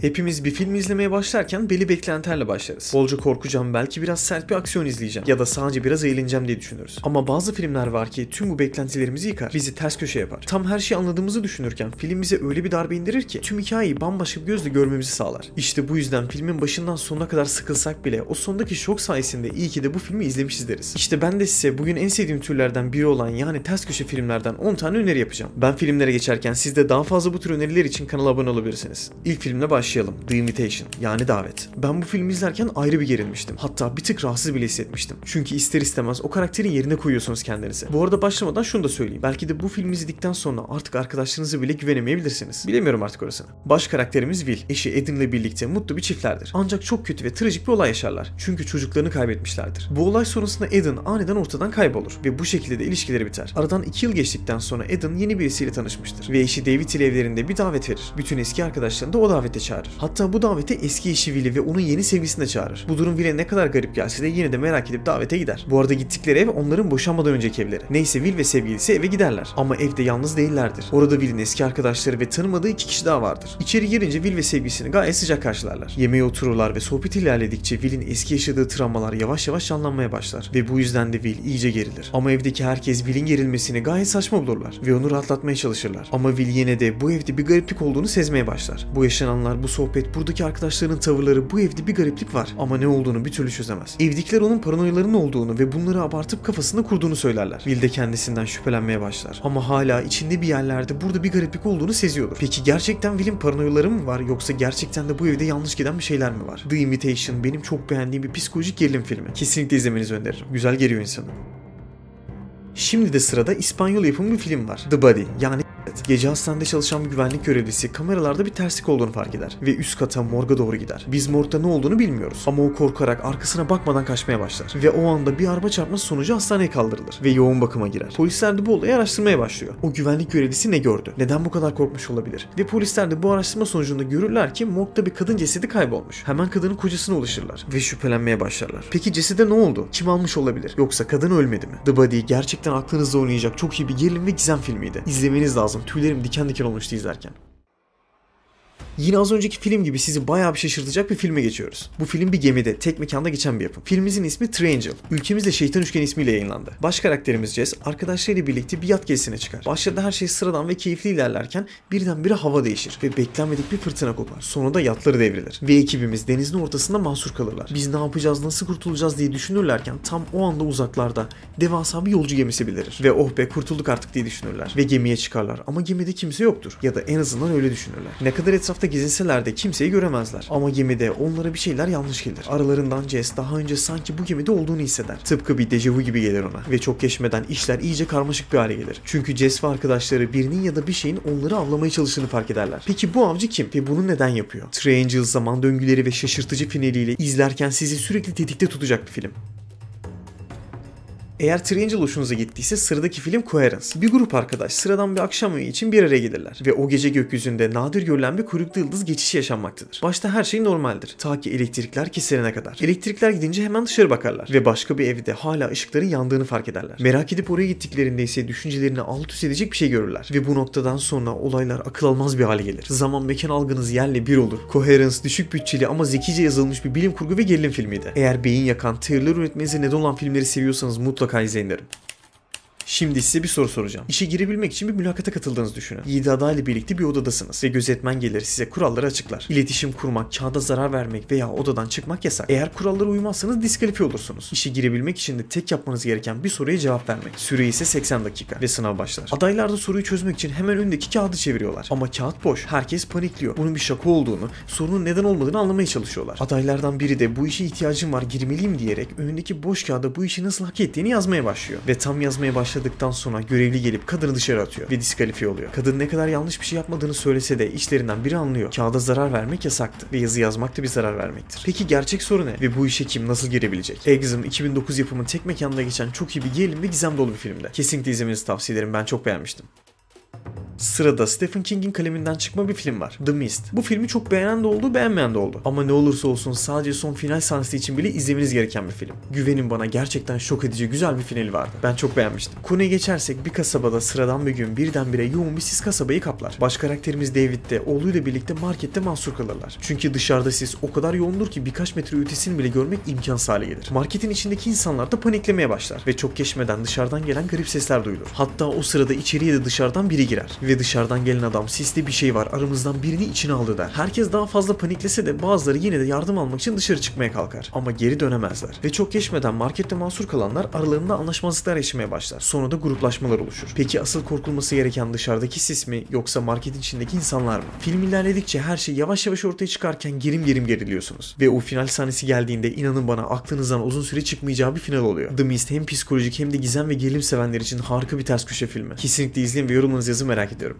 Hepimiz bir film izlemeye başlarken belli beklentilerle başlarız. Bolca korkacağım, belki biraz sert bir aksiyon izleyeceğim ya da sadece biraz eğleneceğim diye düşünürüz. Ama bazı filmler var ki tüm bu beklentilerimizi yıkar, bizi ters köşe yapar. Tam her şeyi anladığımızı düşünürken film bize öyle bir darbe indirir ki tüm hikayeyi bambaşka bir gözle görmemizi sağlar. İşte bu yüzden filmin başından sonuna kadar sıkılsak bile o sondaki şok sayesinde iyi ki de bu filmi izlemişiz deriz. İşte ben de size bugün en sevdiğim türlerden biri olan yani ters köşe filmlerden 10 tane öneri yapacağım. Ben filmlere geçerken siz de daha fazla bu tür öneriler için kanala abone olabilirsiniz. İlk filmle başlayalım. The Invitation yani davet. Ben bu filmi izlerken ayrı bir gerilmiştim. Hatta bir tık rahatsız bile hissetmiştim. Çünkü ister istemez o karakterin yerine koyuyorsunuz kendinizi. Bu arada başlamadan şunu da söyleyeyim. Belki de bu filmi izledikten sonra artık arkadaşlarınıza bile güvenemeyebilirsiniz. Bilemiyorum artık orasını. Baş karakterimiz Will. Eşi Edin'le birlikte mutlu bir çiftlerdir. Ancak çok kötü ve trajik bir olay yaşarlar. Çünkü çocuklarını kaybetmişlerdir. Bu olay sonrasında Edin aniden ortadan kaybolur ve bu şekilde de ilişkileri biter. Aradan 2 yıl geçtikten sonra Edin yeni birisiyle tanışmıştır ve eşi David ile evlerinde bir davet verir. Bütün eski arkadaşlarını da o davete çağırır. Hatta bu davete eski eşi Will'i ve onun yeni sevgilisini de çağırır. Bu durum Will'e ne kadar garip gelse de yine de merak edip davete gider. Bu arada gittikleri ev onların boşanmadan önceki evleri. Neyse Will ve sevgilisi eve giderler. Ama evde yalnız değillerdir. Orada Will'in eski arkadaşları ve tanımadığı 2 kişi daha vardır. İçeri girince Will ve sevgilisini gayet sıcak karşılarlar. Yemeğe otururlar ve sohbet ilerledikçe Will'in eski yaşadığı travmalar yavaş yavaş canlanmaya başlar. Ve bu yüzden de Will iyice gerilir. Ama evdeki herkes Will'in gerilmesini gayet saçma bulurlar ve onu rahatlatmaya çalışırlar. Ama Will yine de bu evde bir gariplik olduğunu sezmeye başlar. Bu yaşananlar, bu sohbet, buradaki arkadaşlarının tavırları, bu evde bir gariplik var ama ne olduğunu bir türlü çözemez. Evdekiler onun paranoyaların olduğunu ve bunları abartıp kafasında kurduğunu söylerler. Will de kendisinden şüphelenmeye başlar. Ama hala içinde bir yerlerde burada bir gariplik olduğunu seziyordur. Peki gerçekten Will'in paranoyaları mı var yoksa gerçekten de bu evde yanlış giden bir şeyler mi var? The Invitation benim çok beğendiğim bir psikolojik gerilim filmi. Kesinlikle izlemenizi öneririm. Güzel geriyor insanı. Şimdi de sırada İspanyol yapımı bir film var. The Body yani gece hastanede çalışan bir güvenlik görevlisi kameralarda bir terslik olduğunu fark eder ve üst kata morga doğru gider. Biz morgda ne olduğunu bilmiyoruz ama o korkarak arkasına bakmadan kaçmaya başlar ve o anda bir araba çarpması sonucu hastaneye kaldırılır ve yoğun bakıma girer. Polisler de bu olayı araştırmaya başlıyor. O güvenlik görevlisi ne gördü? Neden bu kadar korkmuş olabilir? Ve polisler de bu araştırma sonucunda görürler ki morgda bir kadın cesedi kaybolmuş. Hemen kadının kocasına ulaşırlar ve şüphelenmeye başlarlar. Peki cesede ne oldu? Kim almış olabilir? Yoksa kadın ölmedi mi? The Body gerçekten aklınızda oynayacak çok iyi bir gerilim ve gizem filmiydi. İzlemeniz lazım. Tüylerim diken diken olmuştu izlerken. Yine az önceki film gibi sizi bayağı bir şaşırtacak bir filme geçiyoruz. Bu film bir gemide, tek mekanda geçen bir yapım. Filmimizin ismi Triangle. Ülkemizde Şeytan Üçgeni ismiyle yayınlandı. Baş karakterimiz Jess, arkadaşlarıyla birlikte bir yat gezisine çıkar. Başlarda her şey sıradan ve keyifli ilerlerken birdenbire hava değişir ve beklenmedik bir fırtına kopar. Sonra da yatları devrilir. Ve ekibimiz denizin ortasında mahsur kalırlar. Biz ne yapacağız, nasıl kurtulacağız diye düşünürlerken tam o anda uzaklarda devasa bir yolcu gemisi belirir. Ve oh be kurtulduk artık diye düşünürler. Ve gemiye çıkarlar ama gemide kimse yoktur. Ya da en azından öyle düşünürler. Ne kadar etrafta gezinseler de kimseyi göremezler. Ama gemide onlara bir şeyler yanlış gelir. Aralarından Jess daha önce sanki bu gemide olduğunu hisseder. Tıpkı bir dejavu gibi gelir ona. Ve çok geçmeden işler iyice karmaşık bir hale gelir. Çünkü Jess ve arkadaşları birinin ya da bir şeyin onları avlamaya çalıştığını fark ederler. Peki bu avcı kim? Ve bunu neden yapıyor? Triangle zaman döngüleri ve şaşırtıcı finaliyle izlerken sizi sürekli tetikte tutacak bir film. Eğer Triangle hoşunuza gittiyse sıradaki film Coherence. Bir grup arkadaş sıradan bir akşam yemeği için bir araya gelirler ve o gece gökyüzünde nadir görülen bir kuyruklu yıldız geçişi yaşanmaktadır. Başta her şey normaldir ta ki elektrikler kesilene kadar. Elektrikler gidince hemen dışarı bakarlar ve başka bir evde hala ışıkların yandığını fark ederler. Merak edip oraya gittiklerinde ise düşüncelerini alt üst edecek bir şey görürler ve bu noktadan sonra olaylar akıl almaz bir hale gelir. Zaman mekan algınız yerle bir olur. Coherence düşük bütçeli ama zekice yazılmış bir bilim kurgu ve gerilim filmiydi. Eğer beyin yakan, thriller üretmenize neden olan filmleri seviyorsanız mutlaka izleyin derim. Şimdi size bir soru soracağım. İşe girebilmek için bir mülakata katıldığınızı düşünün. 7 adayla birlikte bir odadasınız ve gözetmen gelir size kuralları açıklar. İletişim kurmak, kağıda zarar vermek veya odadan çıkmak yasak. Eğer kurallara uymazsanız diskalifiye olursunuz. İşe girebilmek için de tek yapmanız gereken bir soruya cevap vermek. Süre ise 80 dakika ve sınav başlar. Adaylar da soruyu çözmek için hemen öndeki kağıdı çeviriyorlar. Ama kağıt boş. Herkes panikliyor. Bunun bir şaka olduğunu, sorunun neden olmadığını anlamaya çalışıyorlar. Adaylardan biri de bu işe ihtiyacım var girmeliyim diyerek önündeki boş kağıda bu işi nasıl hak ettiğini yazmaya başlıyor. Ve tam yazmaya başladıktan sonra görevli gelip kadını dışarı atıyor ve diskalifiye oluyor. Kadın ne kadar yanlış bir şey yapmadığını söylese de işlerinden biri anlıyor. Kağıda zarar vermek yasaktı ve yazı yazmak da bir zarar vermektir. Peki gerçek soru ne? Ve bu işe kim nasıl girebilecek? Exhum 2009 yapımı tek mekanda geçen çok iyi bir gerilim ve gizem dolu bir filmdi. Kesinlikle izlemenizi tavsiye ederim. Ben çok beğenmiştim. Sırada Stephen King'in kaleminden çıkma bir film var. The Mist. Bu filmi çok beğenen de oldu, beğenmeyen de oldu. Ama ne olursa olsun sadece son final sahnesi için bile izlemeniz gereken bir film. Güvenin bana, gerçekten şok edici güzel bir finali vardı. Ben çok beğenmiştim. Konuya geçersek bir kasabada sıradan bir gün birdenbire yoğun bir sis kasabayı kaplar. Baş karakterimiz David de oğluyla birlikte markette mahsur kalırlar. Çünkü dışarıda sis o kadar yoğundur ki birkaç metre ötesini bile görmek imkansız hale gelir. Marketin içindeki insanlar da paniklemeye başlar ve çok geçmeden dışarıdan gelen garip sesler duyulur. Hatta o sırada içeriye de dışarıdan biri girer ve dışarıdan gelen adam "Siste bir şey var, aramızdan birini içine aldı" der. Herkes daha fazla paniklese de bazıları yine de yardım almak için dışarı çıkmaya kalkar. Ama geri dönemezler. Ve çok geçmeden markette mahsur kalanlar aralarında anlaşmazlıklar yaşamaya başlar. Sonra da gruplaşmalar oluşur. Peki asıl korkulması gereken dışarıdaki sis mi yoksa marketin içindeki insanlar mı? Film ilerledikçe her şey yavaş yavaş ortaya çıkarken gerim gerim geriliyorsunuz. Ve o final sahnesi geldiğinde inanın bana aklınızdan uzun süre çıkmayacağı bir final oluyor. The Mist hem psikolojik hem de gizem ve gerilim sevenler için harika bir ters köşe filmi. Kesinlikle izleyin ve yorumlarınızı yazın, merak ediyorum.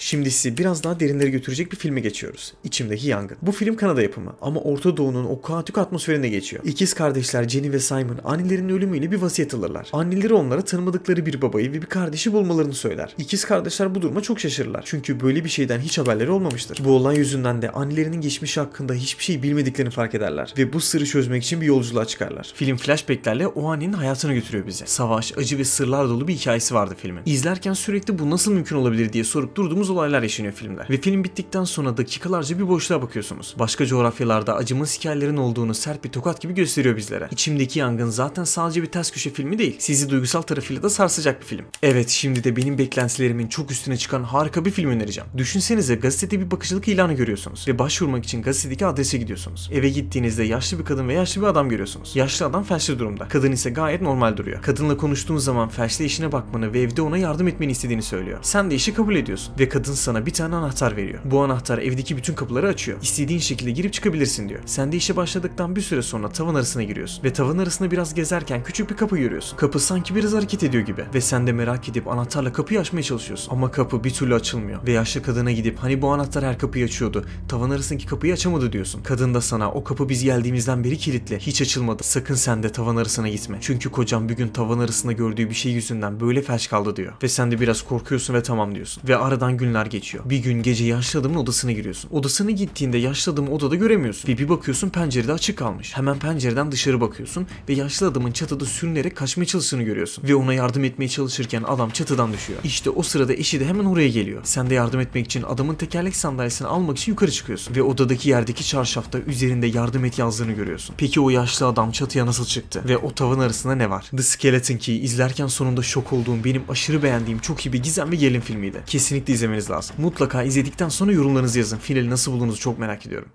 Şimdi sizi biraz daha derinlere götürecek bir filme geçiyoruz. İçimdeki Yangın. Bu film Kanada yapımı ama Orta Doğu'nun o kaotik atmosferinde geçiyor. İkiz kardeşler Jenny ve Simon annelerinin ölümüyle bir vasiyet alırlar. Anneleri onlara tanımadıkları bir babayı ve bir kardeşi bulmalarını söyler. İkiz kardeşler bu duruma çok şaşırırlar. Çünkü böyle bir şeyden hiç haberleri olmamıştır. Bu olay yüzünden de annelerinin geçmişi hakkında hiçbir şey bilmediklerini fark ederler ve bu sırrı çözmek için bir yolculuğa çıkarlar. Film flashbacklerle o annenin hayatını götürüyor bize. Savaş, acı ve sırlar dolu bir hikayesi vardı filmin. İzlerken sürekli bu nasıl mümkün olabilir diye sorup durduğumuz olaylar yaşanıyor filmde. Ve film bittikten sonra dakikalarca bir boşluğa bakıyorsunuz. Başka coğrafyalarda acımasız hikayelerin olduğunu sert bir tokat gibi gösteriyor bizlere. İçimdeki Yangın zaten sadece bir ters köşe filmi değil. Sizi duygusal tarafıyla da sarsacak bir film. Evet, şimdi de benim beklentilerimin çok üstüne çıkan harika bir film önereceğim. Düşünsenize, gazetede bir bakıcılık ilanı görüyorsunuz ve başvurmak için gazetedeki adrese gidiyorsunuz. Eve gittiğinizde yaşlı bir kadın ve yaşlı bir adam görüyorsunuz. Yaşlı adam felçli durumda. Kadın ise gayet normal duruyor. Kadınla konuştuğun zaman felçli işine bakmanı ve evde ona yardım etmeni istediğini söylüyor. Sen de işi kabul ediyorsun ve kadın sana bir tane anahtar veriyor. Bu anahtar evdeki bütün kapıları açıyor. İstediğin şekilde girip çıkabilirsin diyor. Sen de işe başladıktan bir süre sonra tavan arasına giriyorsun ve tavan arasında biraz gezerken küçük bir kapı görüyorsun. Kapı sanki biraz hareket ediyor gibi ve sen de merak edip anahtarla kapıyı açmaya çalışıyorsun. Ama kapı bir türlü açılmıyor ve yaşlı kadına gidip "Hani bu anahtar her kapıyı açıyordu, tavan arasındaki kapıyı açamadı" diyorsun. Kadın da sana "O kapı biz geldiğimizden beri kilitli, hiç açılmadı, sakın sen de tavan arasına gitme. Çünkü kocam bir gün tavan arasında gördüğü bir şey yüzünden böyle felç kaldı" diyor. Ve sen de biraz korkuyorsun ve tamam diyorsun. Ve aradan günler geçiyor. Bir gün gece yaşlı adamın odasına giriyorsun. Odasına gittiğinde yaşlı adamı odada göremiyorsun. Ve bir bakıyorsun pencerede açık kalmış. Hemen pencereden dışarı bakıyorsun ve yaşlı adamın çatıda sürünerek kaçmaya çalıştığını görüyorsun. Ve ona yardım etmeye çalışırken adam çatıdan düşüyor. İşte o sırada eşi de hemen oraya geliyor. Sen de yardım etmek için adamın tekerlek sandalyesini almak için yukarı çıkıyorsun. Ve odadaki yerdeki çarşafta üzerinde "yardım et" yazdığını görüyorsun. Peki o yaşlı adam çatıya nasıl çıktı? Ve o tavan arasında ne var? The Skeleton Key izlerken sonunda şok olduğum, benim aşırı beğendiğim çok iyi bir gizem ve gerilim filmiydi. Kesinlikle izlemeniz lazım. Mutlaka izledikten sonra yorumlarınızı yazın. Finali nasıl bulduğunuzu çok merak ediyorum.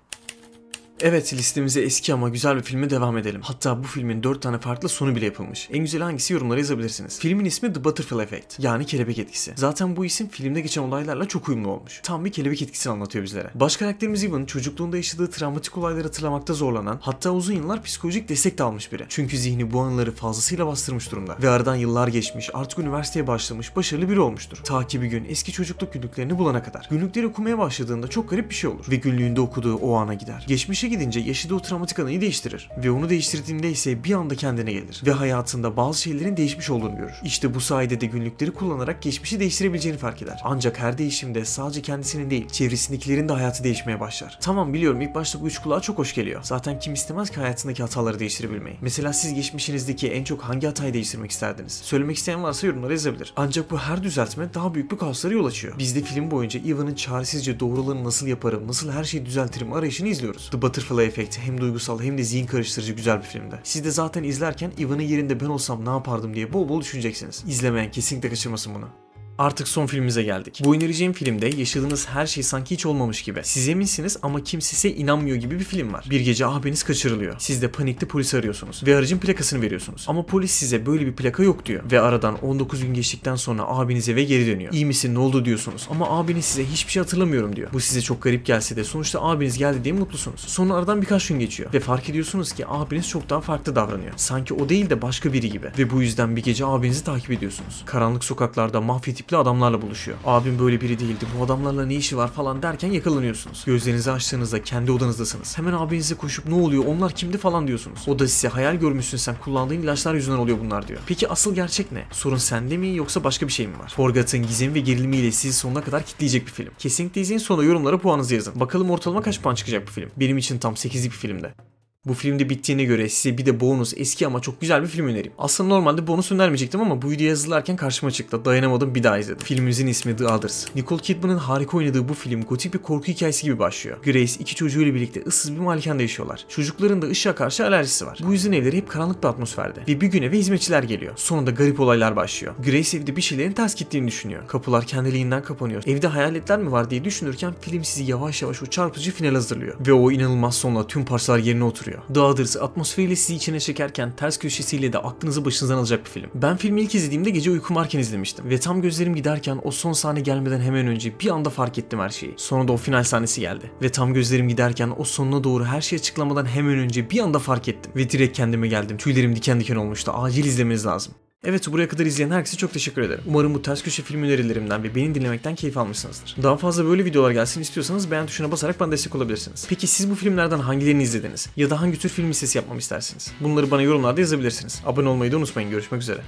Evet, listemize eski ama güzel bir filme devam edelim. Hatta bu filmin 4 tane farklı sonu bile yapılmış. En güzel hangisi, yorumlara yazabilirsiniz. Filmin ismi The Butterfly Effect, yani kelebek etkisi. Zaten bu isim filmde geçen olaylarla çok uyumlu olmuş. Tam bir kelebek etkisini anlatıyor bizlere. Baş karakterimiz Evan çocukluğunda yaşadığı travmatik olayları hatırlamakta zorlanan, hatta uzun yıllar psikolojik destek de almış biri. Çünkü zihni bu anıları fazlasıyla bastırmış durumda. Ve aradan yıllar geçmiş, artık üniversiteye başlamış, başarılı biri olmuştur. Ta ki bir gün eski çocukluk günlüklerini bulana kadar. Günlükleri okumaya başladığında çok garip bir şey olur. Ve günlüğünde okuduğu o ana gider. Geçmişe gidince yaşadığı o travmatik anıyı değiştirir. Ve onu değiştirdiğinde ise bir anda kendine gelir. Ve hayatında bazı şeylerin değişmiş olduğunu görür. İşte bu sayede de günlükleri kullanarak geçmişi değiştirebileceğini fark eder. Ancak her değişimde sadece kendisinin değil, çevresindekilerin de hayatı değişmeye başlar. Tamam, biliyorum ilk başta bu üç kulağa çok hoş geliyor. Zaten kim istemez ki hayatındaki hataları değiştirebilmeyi. Mesela siz geçmişinizdeki en çok hangi hatayı değiştirmek isterdiniz? Söylemek isteyen varsa yorumlara yazabilir. Ancak bu her düzeltme daha büyük bir kaoslara yol açıyor. Biz de film boyunca Evan'ın çaresizce doğrularını nasıl yaparım, nasıl her şeyi düzeltirim arayışını izliyoruz. The Butterfly Effect hem duygusal hem de zihin karıştırıcı güzel bir filmdi. Siz de zaten izlerken Evan'ın yerinde ben olsam ne yapardım diye bol bol düşüneceksiniz. İzlemeyen kesinlikle kaçırmasın bunu. Artık son filmimize geldik. Bu önereceğim filmde yaşadığınız her şey sanki hiç olmamış gibi. Siz eminsiniz ama kimse size inanmıyor gibi bir film var. Bir gece abiniz kaçırılıyor. Siz de panikle polisi arıyorsunuz ve aracın plakasını veriyorsunuz. Ama polis size böyle bir plaka yok diyor. Ve aradan 19 gün geçtikten sonra abiniz eve geri dönüyor. İyi misin, ne oldu diyorsunuz. Ama abiniz size hiçbir şey hatırlamıyorum diyor. Bu size çok garip gelse de sonuçta abiniz geldi diye mutlusunuz. Sonra aradan birkaç gün geçiyor ve fark ediyorsunuz ki abiniz çok daha farklı davranıyor. Sanki o değil de başka biri gibi. Ve bu yüzden bir gece abinizi takip ediyorsunuz. Karanlık sokaklarda mafya tipli adamlarla buluşuyor. Abim böyle biri değildi, bu adamlarla ne işi var falan derken yakalanıyorsunuz. Gözlerinizi açtığınızda kendi odanızdasınız. Hemen abinize koşup ne oluyor, onlar kimdi falan diyorsunuz. O da size hayal görmüşsün sen, kullandığın ilaçlar yüzünden oluyor bunlar diyor. Peki asıl gerçek ne? Sorun sende mi yoksa başka bir şey mi var? Forgotten gizemi ve gerilimiyle sizi sonuna kadar kitleyecek bir film. Kesinlikle izleyin, sonra yorumlara puanınızı yazın. Bakalım ortalama kaç puan çıkacak bu film? Benim için tam 8'lik bir filmde. Bu filmde bittiğine göre size bir de bonus, eski ama çok güzel bir film önereyim. Aslında normalde bonus önermeyecektim ama bu videoyu hazırlarken karşıma çıktı. Dayanamadım, bir daha izledim. Filmimizin ismi The Others. Nicole Kidman'ın harika oynadığı bu film gotik bir korku hikayesi gibi başlıyor. Grace iki çocuğuyla birlikte ıssız bir malikende yaşıyorlar. Çocukların da ışığa karşı alerjisi var. Bu yüzden evleri hep karanlık bir atmosferde. Ve bir gün eve hizmetçiler geliyor. Sonunda garip olaylar başlıyor. Grace evde bir şeylerin ters gittiğini düşünüyor. Kapılar kendiliğinden kapanıyor. Evde hayaletler mi var diye düşünürken film sizi yavaş yavaş o çarpıcı final hazırlıyor. Ve o inanılmaz sonla tüm parçalar yerine oturuyor. The Others atmosferiyle sizi içine çekerken ters köşesiyle de aklınızı başınızdan alacak bir film. Ben filmi ilk izlediğimde gece uykum varken izlemiştim ve tam gözlerim giderken o son sahne gelmeden hemen önce bir anda fark ettim her şeyi. Sonra da o final sahnesi geldi ve tam gözlerim giderken o sonuna doğru her şey açıklamadan hemen önce bir anda fark ettim ve direkt kendime geldim. Tüylerim diken diken olmuştu. Acil izlemeniz lazım. Evet, buraya kadar izleyen herkese çok teşekkür ederim. Umarım bu ters köşe film önerilerimden ve beni dinlemekten keyif almışsınızdır. Daha fazla böyle videolar gelsin istiyorsanız beğen tuşuna basarak bana destek olabilirsiniz. Peki siz bu filmlerden hangilerini izlediniz? Ya da hangi tür film listesi yapmamı istersiniz? Bunları bana yorumlarda yazabilirsiniz. Abone olmayı da unutmayın. Görüşmek üzere.